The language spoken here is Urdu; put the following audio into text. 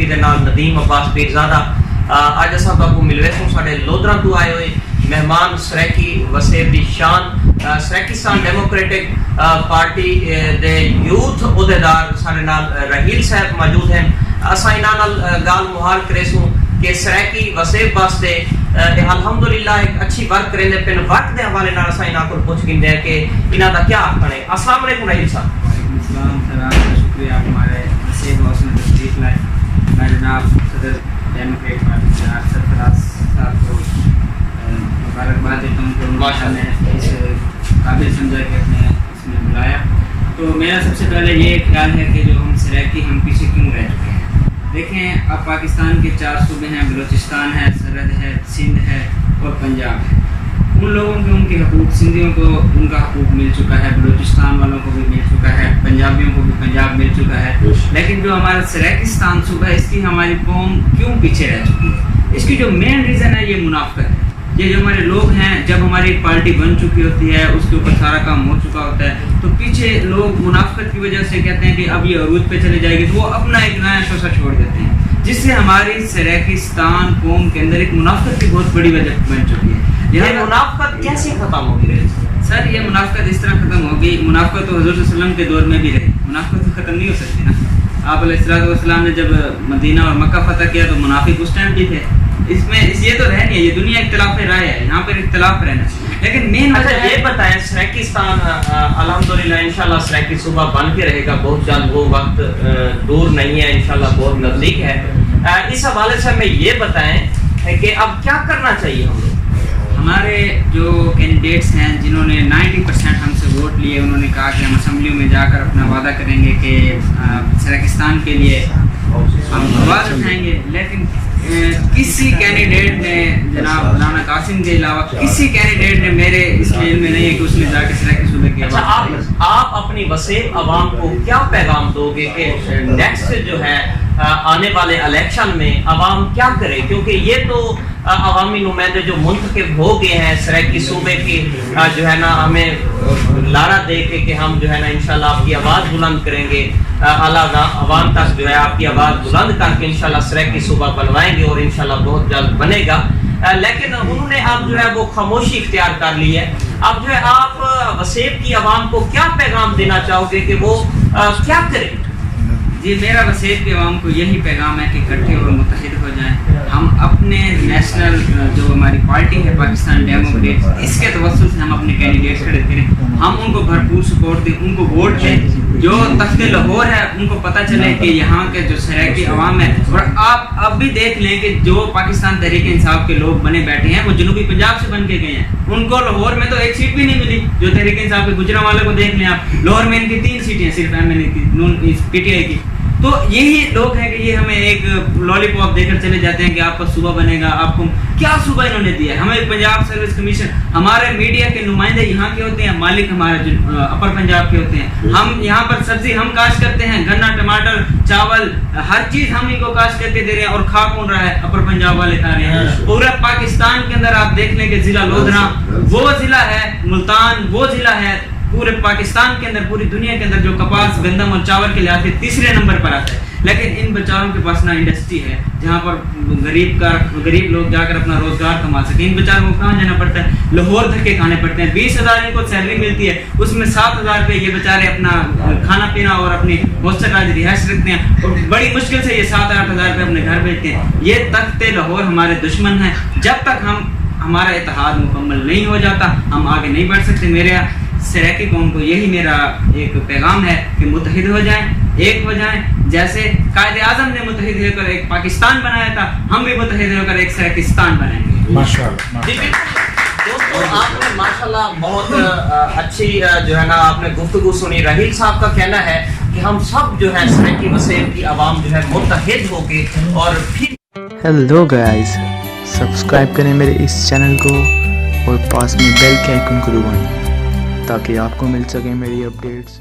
دے نال ندیم عباس پیرزادہ اج اساں تاکو ملوے سوں ساڈے لودرا تو آئے ہوئے مہمان سریکی وسیب دی شان سریکستان ڈیموکریٹک پارٹی دے یوتھ عہدیدار ساڈے نال رحیل صاحب موجود ہیں. اساں انہاں نال گال مہار کرے سوں کہ سریکی وسیب واسطے الحمدللہ ایک اچھی ورک کریں دے پن وقت دے حوالے نال اساں انہاں کول پوچھ گندے ہیں کہ انہاں دا کیا آکھنا ہے. السلام علیکم رحیل صاحب. السلام سر، آپ کا شکریہ آپ ہمارے وسیب ہاؤس میں تشریف لائے. میں جناب صدر ڈیموکریٹ پارٹی جناب سرفراز صاحب کو مبارکباد دیتا ہوں کہ انہوں نے اس قابل سمجھا کہ اپنے اس میں بلایا. تو میرا سب سے پہلے یہ خیال ہے کہ جو ہم سریکی ہم پیچھے کیوں رہ چکے ہیں. دیکھیں اب پاکستان کے 4 صوبے ہیں، بلوچستان ہے، سرحد ہے، سندھ ہے اور پنجاب ہے. ان لوگوں کے ان کے حقوق، سندھیوں کو ان کا حقوق مل چکا ہے، بلوچستان والوں کو بھی مل چکا ہے، پنجابیوں کو بھی پنجاب مل چکا ہے. لیکن جو ہمارا سریکستان صوبہ ہے اس کی ہماری قوم کیوں پیچھے رہ چکی ہے؟ اس کی جو مین ریزن ہے یہ منافقت ہے. یہ جو ہمارے لوگ ہیں جب ہماری ایک پارٹی بن چکی ہوتی ہے، اس کے اوپر سارا کام ہو چکا ہوتا ہے، تو پیچھے لوگ منافقت کی وجہ سے کہتے ہیں کہ اب یہ عروج پہ چلے جائے گی، تو وہ اپنا ایک نیا شوشہ چھوڑ دیتے ہیں، جس سے ہماری سریکستان قوم کے اندر ایک منافقت کی بہت بڑی وجہ بن چکی ہے. یہ منافقت کیسے ختم ہوگی رہی سر؟ یہ منافقت اس طرح ختم ہوگی، منافقت تو حضور صلی اللہ علیہ وسلم کے دور میں بھی رہی، منافقت تو ختم نہیں ہو سکتی نا. آپ علیہ السلام نے جب مدینہ اور مکہ فتح کیا تو منافق اس ٹائم بھی تھے. اس میں یہ تو رہ نہیں ہے، یہ دنیا اختلاف رائے ہے، یہاں پر اختلاف رہنا. لیکن مین یہ بتائیں سریکستان الحمدللہ انشاءاللہ سریکی صوبہ بن کے رہے گا بہت جلد، وہ وقت دور نہیں ہے، انشاءاللہ بہت نزدیک ہے. اس حوالے سے ہمیں یہ بتائیں کہ اب کیا کرنا چاہیے ہم لوگ. ہمارے جو کینڈیڈیٹس ہیں جنہوں نے 90% ہم سے ووٹ لیے، انہوں نے کہا کہ ہم اسمبلیوں میں جا کر اپنا وعدہ کریں گے کہ سریکستان کے لیے ہم آواز اٹھائیں گے. لیکن کسی کینڈیڈیٹ نے جناب مولانا قاسم کے علاوہ کسی کینڈیڈیٹ نے میرے اس میں علم میں نہیں ہے کہ اس نے جا کے سریکی صوبے کی. اچھا، آپ اپنی وسیع عوام کو کیا پیغام دو گے کہ نیکسٹ جو ہے آنے والے الیکشن میں عوام کیا کرے؟ کیونکہ یہ تو عوامی نمائندے جو منتخب ہو گئے ہیں سریکی صوبے کی جو ہے نا ہمیں لارا دے کے کہ ہم جو ہے نا انشاءاللہ آپ کی آواز بلند کریں گے، اعلیٰ عوام تک جو ہے آپ کی آواز بلند کر کے انشاءاللہ سریکی صوبہ بنوائیں گے اور انشاءاللہ بہت جلد بنے گا. لیکن انہوں نے اب جو ہے وہ خاموشی اختیار کر لی ہے. اب جو ہے آپ وسیب کی عوام کو کیا پیغام دینا چاہو گے کہ وہ کیا کریں؟ جی، میرا وسیب کی عوام کو یہی پیغام ہے کہ اکٹھے اور متحد ہو جائیں. ہم اپنے نیشنل جو ہماری پارٹی ہے پاکستان ڈیموکریٹ، اس کے توسط سے ہم اپنے کینڈیڈیٹس کھڑے کریں، ہم ان کو بھرپور سپورٹ دیں، ان کو ووٹ دیں. جو تخت لاہور ہے ان کو پتہ چلے کہ یہاں کے جو سریکی عوام ہے، اور آپ اب بھی دیکھ لیں کہ جو پاکستان تحریک انصاف کے لوگ بنے بیٹھے ہیں وہ جنوبی پنجاب سے بن کے گئے ہیں. ان کو لاہور میں تو ایک سیٹ بھی نہیں ملی. جو تحریک انصاف کے گجرانوالے کو دیکھ لیں آپ، لاہور میں ان کی 3 سیٹیں صرف ایم این اے کی، پی ٹی آئی کی. تو یہی لوگ ہیں کہ یہ ہمیں ایک لالی پاپ دے کر چلے جاتے ہیں کہ آپ کا صوبہ بنے گا. آپ کو کیا صوبہ انہوں نے دیا ہے؟ ہمیں پنجاب سروس کمیشن، ہمارے میڈیا کے نمائندے یہاں کے ہوتے ہیں، مالک ہمارے اپر پنجاب کے ہوتے ہیں. ہم یہاں پر سبزی ہم کاشت کرتے ہیں، گنا، ٹماٹر، چاول، ہر چیز ہم ان کو کاشت کر کے دے رہے ہیں. اور کھا کون رہا ہے؟ اپر پنجاب والے کھا رہے ہیں. پورے پاکستان کے اندر آپ دیکھ لیں کہ ضلع لودھرا وہ ضلع ہے، ملتان وہ ضلع ہے پورے پاکستان کے اندر، پوری دنیا کے اندر جو کپاس، گندم اور چاول کے لحاظ سے 3 نمبر پر آتا ہے. لیکن ان بیچاروں کے پاس نہ انڈسٹری ہے جہاں پر غریب لوگ جا کر اپنا روزگار کما سکیں. ان بیچاروں کو کہاں جانا پڑتا ہے؟ لاہور دھکے کھانے پڑتے ہیں. 20,000 ان کو سیلری ملتی ہے، اس میں 7,000 روپے یہ بیچارے اپنا کھانا پینا اور اپنی ہاسٹل آج رہائش رکھتے ہیں، اور بڑی مشکل سے یہ 7-8 ہزار روپے اپنے گھر بھیجتے ہیں. یہ تخت لاہور ہمارے دشمن ہیں. جب تک ہمارا اتحاد مکمل نہیں ہو جاتا ہم آگے نہیں بڑھ سکتے. میرے سریکی قوم کو یہی میرا ایک پیغام ہے کہ متحد ہو جائیں، ایک ہو جائیں. جیسے قائد اعظم نے متحد ہو کر ایک پاکستان بنایا تھا، ہم بھی متحد ہو کر ایک سریکستان بنائیں گے. ماشاءاللہ. دوستو، آپ نے ماشاءاللہ بہت اچھی جو ہے نا آپ نے گفتگو سنی. رحیل صاحب کا کہنا ہے کہ ہم سب جو ہے سریکی وسیب کی عوام جو ہے متحد ہو کے اور پھر. ہیلو گائز، سبسکرائب کریں میرے اس چینل کو اور پاس میں بیل کے آئیکن کو دبائیں تاکہ آپ کو مل سکیں میری اپڈیٹس.